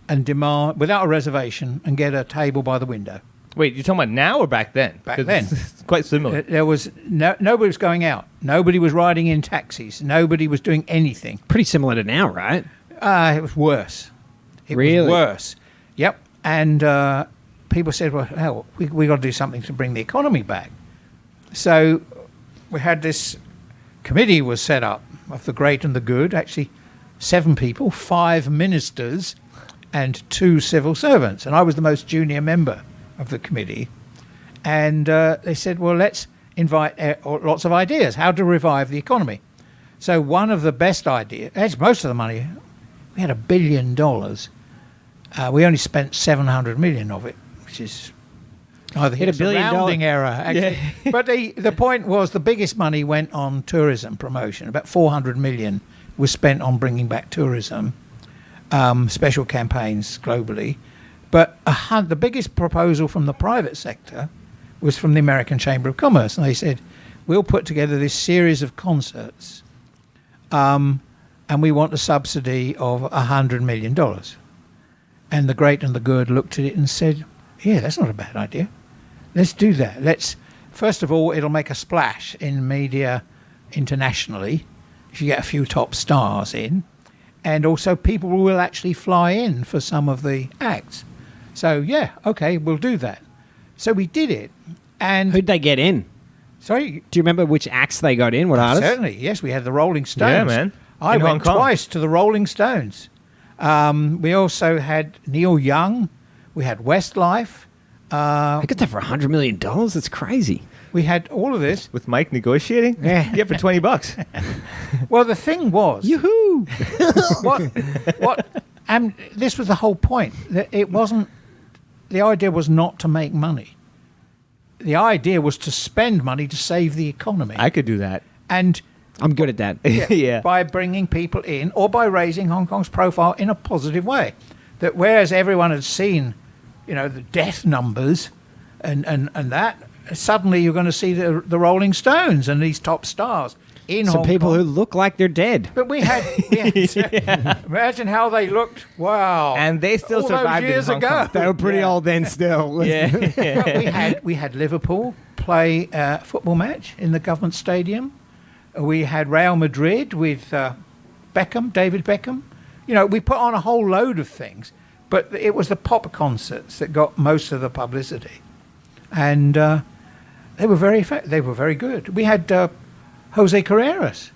and demand, without a reservation, and get a table by the window. Wait, you're talking about now or back then? Back 'Cause then. It's quite similar. There was nobody was going out. Nobody was riding in taxis. Nobody was doing anything. Pretty similar to now, right? It was worse. It Really? was worse. Yep. And people said, well, hell, we got to do something to bring the economy back. So we had this committee was set up of the great and the good, actually 7 people, 5 ministers and 2 civil servants. And I was the most junior member of the committee. And they said, well, let's invite lots of ideas, how to revive the economy. So one of the best ideas, that's most of the money, we had $1 billion. We only spent 700 million of it, which is either Hit $1 billion. rounding error, actually. But the point was the biggest money went on tourism promotion. About 400 million was spent on bringing back tourism, special campaigns globally. But the biggest proposal from the private sector was from the American Chamber of Commerce. And they said, we'll put together this series of concerts and we want a subsidy of $100 million. And the great and the good looked at it and said, yeah, that's not a bad idea. Let's do that. First of all, it'll make a splash in media internationally if you get a few top stars in. And also people will actually fly in for some of the acts. So, yeah, okay, we'll do that. So we did it. And Who'd they get in? sorry, Do you remember which acts they got in? What artists? certainly, yes, we had the Rolling Stones. Yeah, man. I In Hong went Kong. twice to the Rolling Stones. We also had Neil Young. We had Westlife. I got that for $100 million. That's crazy. we had all of this. With Mike negotiating? Yeah. For $20. Well, the thing was, Yoo-hoo! and this was the whole point. That it wasn't. The idea was not to make money. The idea was to spend money to save the economy. I could do that. And I'm good at that. Yeah. by bringing people in or by raising Hong Kong's profile in a positive way. That whereas everyone had seen, the death numbers and that, suddenly you're going to see the Rolling Stones and these top stars in Some Hong people Kong. who look like they're dead. But we had imagine how they looked. Wow. And they still all survived those years in Hong ago. Kong. They were pretty Yeah. old then still. Yeah. we had Liverpool play a football match in the government stadium. We had Real Madrid with David Beckham. We put on a whole load of things, but it was the pop concerts that got most of the publicity, and they were they were very good. We had Jose Carreras,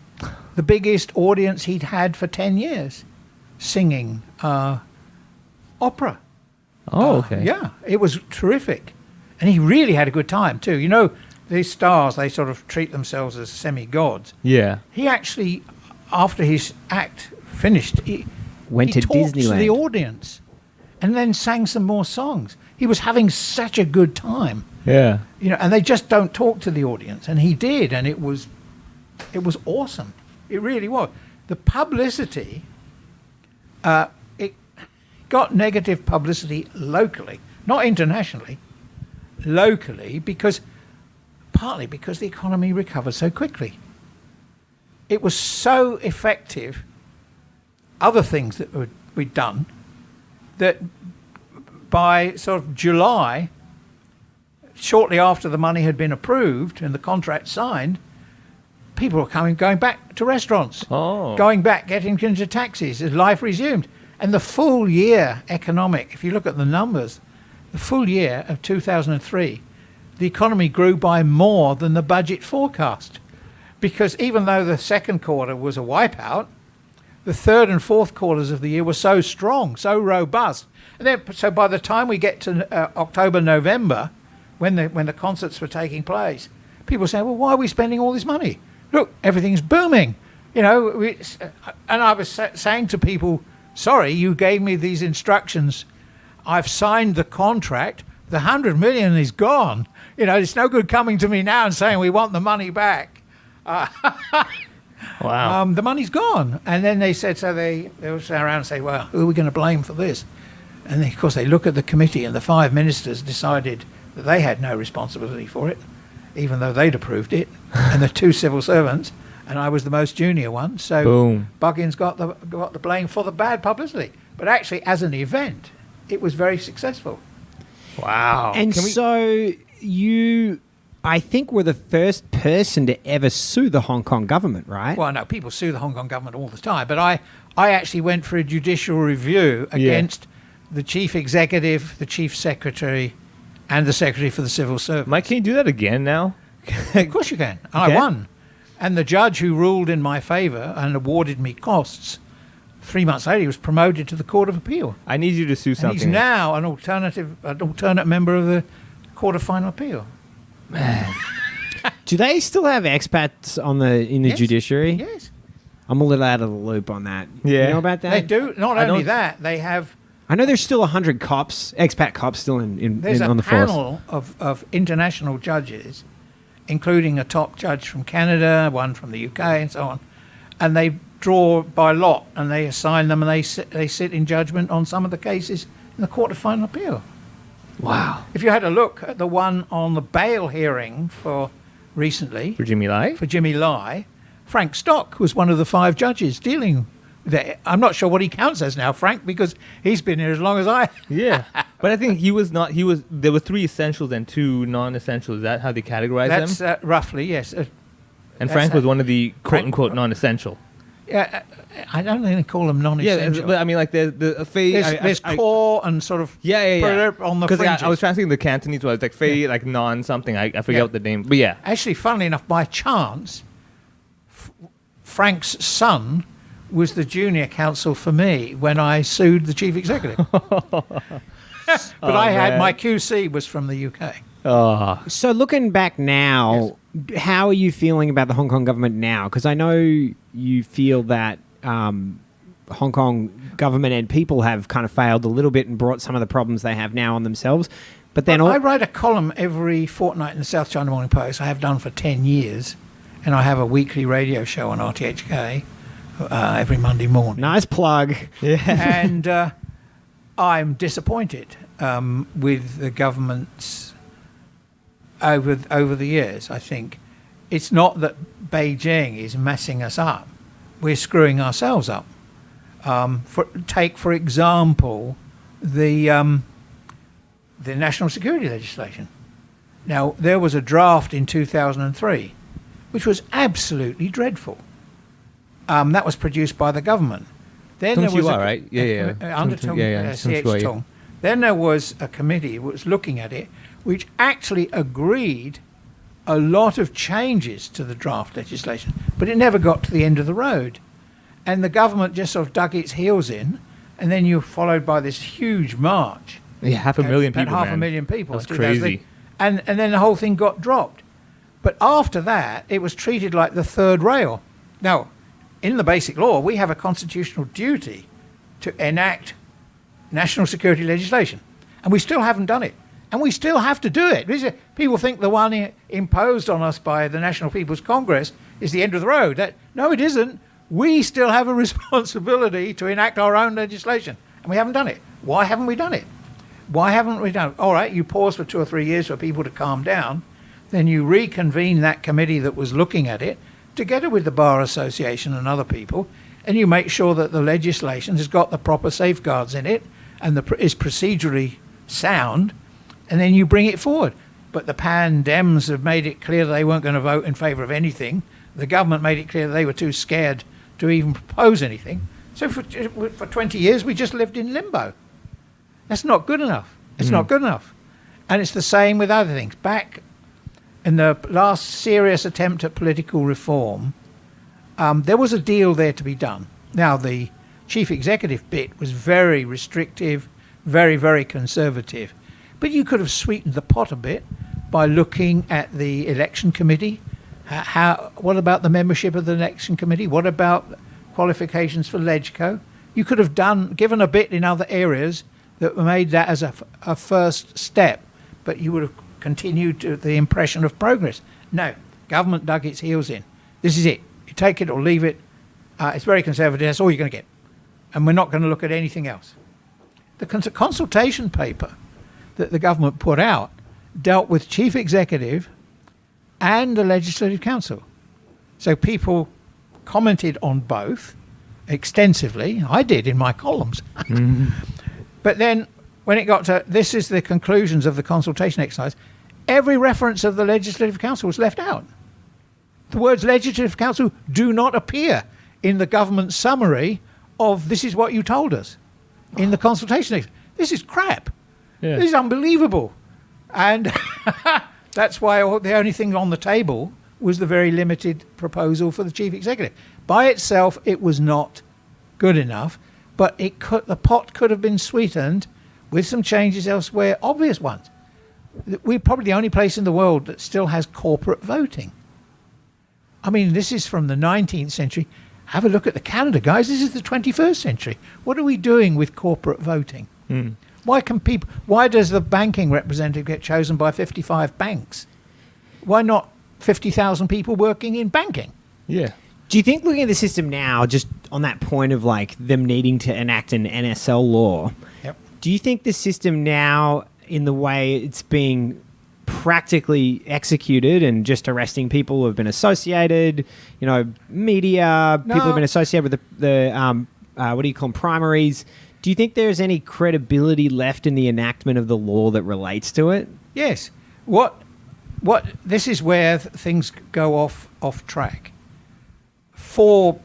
the biggest audience he'd had for 10 years, singing opera. Oh, okay. Yeah, it was terrific. And he really had a good time, too. These stars, they sort of treat themselves as semi-gods. Yeah. He actually, after his act finished, he Went to talked to Disneyland. the audience and then sang some more songs. He was having such a good time. Yeah. And they just don't talk to the audience. And he did, and it was awesome. It really was. The publicity, it got negative publicity locally, not internationally, locally, partly because the economy recovered so quickly. It was so effective, other things that we'd done, that by sort of July, shortly after the money had been approved and the contract signed, people were going back to restaurants, going back, getting into taxis as life resumed. And the full year economic, if you look at the numbers, the full year of 2003, the economy grew by more than the budget forecast. Because even though the second quarter was a wipeout, the third and fourth quarters of the year were so strong, so robust. And then, so by the time we get to October, November, when the concerts were taking place, people say, well, why are we spending all this money? Look, everything's booming. And I was saying to people, sorry, you gave me these instructions. I've signed the contract. The 100 million is gone. It's no good coming to me now and saying we want the money back. Wow. The money's gone. And then they said, so they will sit around and say, well, who are we going to blame for this? And then, of course, they look at the committee, and the 5 ministers decided that they had no responsibility for it, even though they'd approved it, and the 2 civil servants, and I was the most junior one. So Boom. Buggins got the blame for the bad publicity. But actually, as an event, it was very successful. Wow. And so you, I think, were the first person to ever sue the Hong Kong government, right? Well, no, people sue the Hong Kong government all the time, but I actually went for a judicial review against the chief executive, the chief secretary, and the secretary for the civil service. Mike, can you do that again now? Of course you can. I won. And the judge who ruled in my favour and awarded me costs, 3 months later, he was promoted to the Court of Appeal. I need you to sue And something. he's now an alternate member of the Court of Final Appeal. Do they still have expats in the Yes. judiciary? Yes. I'm a little out of the loop on that. Yeah. You know about that? They do. Not I only don't- that, they have... I know there's still 100 cops, expat cops, still There's on a the force. panel of international judges, including a top judge from Canada, one from the UK, and so on. And they draw by lot, and they assign them, and they sit in judgment on some of the cases in the Court of Final Appeal. Wow. If you had a look at the one on the bail hearing for recently, For Jimmy Lai? for Jimmy Lai, Frank Stock was one of the 5 judges dealing with it. I'm not sure what he counts as now, Frank, because he's been here as long as I... Yeah. But I think there were 3 essentials and 2 non-essentials. Is that how they categorize That's them? roughly, yes. And that's Frank was how- one of the quote-unquote Frank- non-essential. Yeah, I don't think they call them Yeah, non-essential. but I mean, like, the Fei... There's core and sort of Yeah. put it on the Because fringes. I was translating the Cantonese was like Fei, like non-something. I forget Yeah. what the name... But yeah. Actually, funnily enough, by chance, Frank's son was the junior counsel for me when I sued the chief executive. But I had man. my QC was from the UK. Oh, So looking back now, how are you feeling about the Hong Kong government now? Because I know you feel that Hong Kong government and people have kind of failed a little bit and brought some of the problems they have now on themselves. But then I write a column every fortnight in the South China Morning Post. I have done for 10 years. And I have a weekly radio show on RTHK every Monday morning. nice plug. And I'm disappointed with the governments over the years. I think it's not that Beijing is messing us up; we're screwing ourselves up. Take for example the national security legislation. Now there was a draft in 2003, which was absolutely dreadful. That was produced by the government. Then there was right? Yeah. Under CH Tong. Then there was a committee that was looking at it, which actually agreed a lot of changes to the draft legislation, but it never got to the end of the road. And the government just sort of dug its heels in, and then you're followed by this huge march. Yeah, 500,000 people. Half a million people. That's crazy. And then the whole thing got dropped. But after that, it was treated like the third rail. Now, in the basic law, we have a constitutional duty to enact national security legislation. And we still haven't done it. And we still have to do it. People think the one imposed on us by the National People's Congress is the end of the road. No, it isn't. We still have a responsibility to enact our own legislation. And we haven't done it. Why haven't we done it? Why haven't we done it? All right, you pause for 2 or 3 years for people to calm down. Then you reconvene that committee that was looking at it, together with the Bar Association and other people, and you make sure that the legislation has got the proper safeguards in it and is procedurally sound, and then you bring it forward. But the Pan-Dems have made it clear they weren't going to vote in favour of anything. The government made it clear they were too scared to even propose anything. So for 20 years, we just lived in limbo. That's not good enough. It's not good enough. And it's the same with other things. Back in the last serious attempt at political reform, there was a deal there to be done. Now, the chief executive bit was very restrictive, very, very conservative. But you could have sweetened the pot a bit by looking at the election committee. What about the membership of the election committee? What about qualifications for LegCo? You could have given a bit in other areas that made that as a first step, but you would have continued to the impression of progress. No, government dug its heels in. This is it. You take it or leave it. It's very conservative. That's all you're going to get. And we're not going to look at anything else. The consultation paper that the government put out dealt with chief executive and the legislative council. So people commented on both extensively. I did in my columns. But then when it got to this is the conclusions of the consultation exercise, every reference of the Legislative Council was left out. The words Legislative Council do not appear in the government summary of this is what you told us in the consultation. This is crap. Yeah. This is unbelievable. And that's why the only thing on the table was the very limited proposal for the chief executive. By itself, it was not good enough, but the pot could have been sweetened with some changes elsewhere, obvious ones. We're probably the only place in the world that still has corporate voting. I mean, this is from the 19th century. Have a look at the calendar, guys. This is the 21st century. What are we doing with corporate voting? Why does the banking representative get chosen by 55 banks? Why not 50,000 people working in banking? Yeah. Do you think, looking at the system now, just on that point of like them needing to enact an NSL law, do you think the system now, in the way it's being practically executed and just arresting people who have been associated, media, people who have been associated with the what do you call them, primaries, do you think there's any credibility left in the enactment of the law that relates to it? Yes. This is where things go off track. 4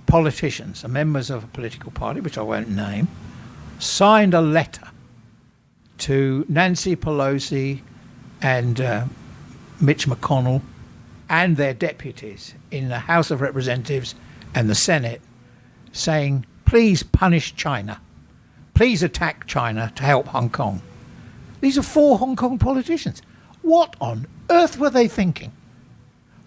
politicians, members of a political party, which I won't name, signed a letter to Nancy Pelosi and Mitch McConnell and their deputies in the House of Representatives and the Senate saying, please punish China. Please attack China to help Hong Kong. These are 4 Hong Kong politicians. What on earth were they thinking?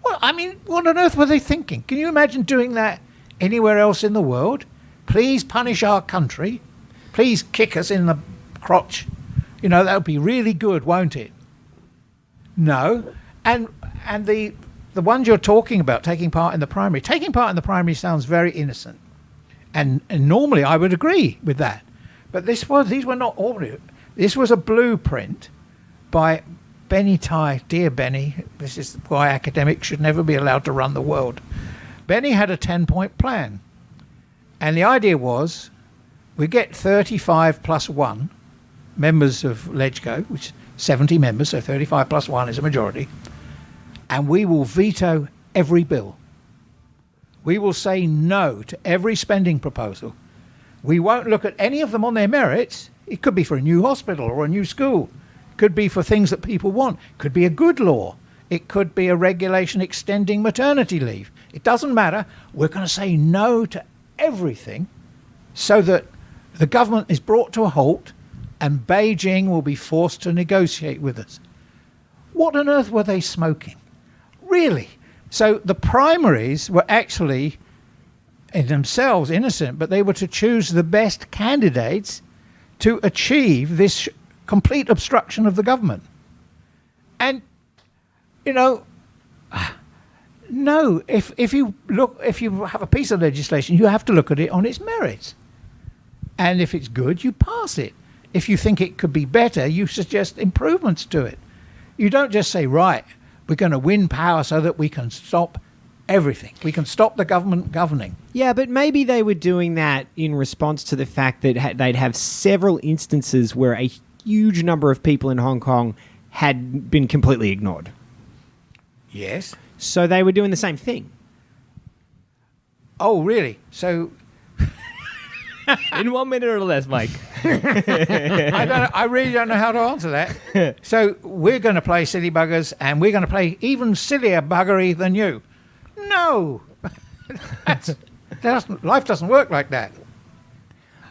Well, I mean, what on earth were they thinking? Can you imagine doing that anywhere else in the world? Please punish our country. Please kick us in the crotch. You know, that would be really good, won't it? No. And the ones you're talking about, taking part in the primary sounds very innocent. And normally I would agree with that. But these were not ordinary. This was a blueprint by Benny Tai. Dear Benny, this is why academics should never be allowed to run the world. Benny had a 10-point plan. And the idea was we get 35 plus 1 members of LegCo, which is 70 members, so 35 plus 1 is a majority, and we will veto every bill. We will say no to every spending proposal. We won't look at any of them on their merits. It could be for a new hospital or a new school. It could be for things that people want. It could be a good law. It could be a regulation extending maternity leave. It doesn't matter. We're going to say no to everything so that the government is brought to a halt and Beijing will be forced to negotiate with us. What on earth were they smoking? Really? So the primaries were actually in themselves innocent, but they were to choose the best candidates to achieve this complete obstruction of the government. And, you know, no, if you have a piece of legislation, you have to look at it on its merits. And if it's good, you pass it. If you think it could be better, you suggest improvements to it. You don't just say, right, we're going to win power so that we can stop everything. We can stop the government governing. Yeah, but maybe they were doing that in response to the fact that they'd have several instances where a huge number of people in Hong Kong had been completely ignored. Yes. So they were doing the same thing. Oh, really? So In 1 minute or less, Mike. I really don't know how to answer that. So we're going to play silly buggers, and we're going to play even sillier buggery than you. No. Life doesn't work like that.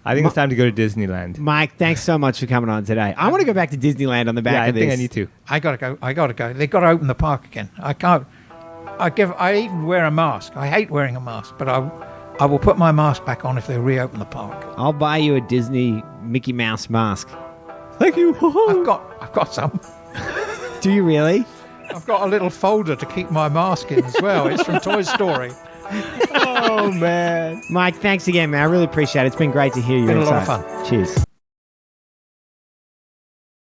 I think it's time to go to Disneyland. Mike, thanks so much for coming on today. I want to go back to Disneyland on the back Yeah, I of this. think I need to. I gotta go. They've got to open the park again. I can't. I even wear a mask. I hate wearing a mask, but I will put my mask back on if they reopen the park. I'll buy you a Disney Mickey Mouse mask. Thank you. I've got some. Do you really? I've got a little folder to keep my mask in as well. It's from Toy Story. Oh, man. Mike, thanks again, man. I really appreciate it. It's been great to hear you. Been a lot of fun. Cheers.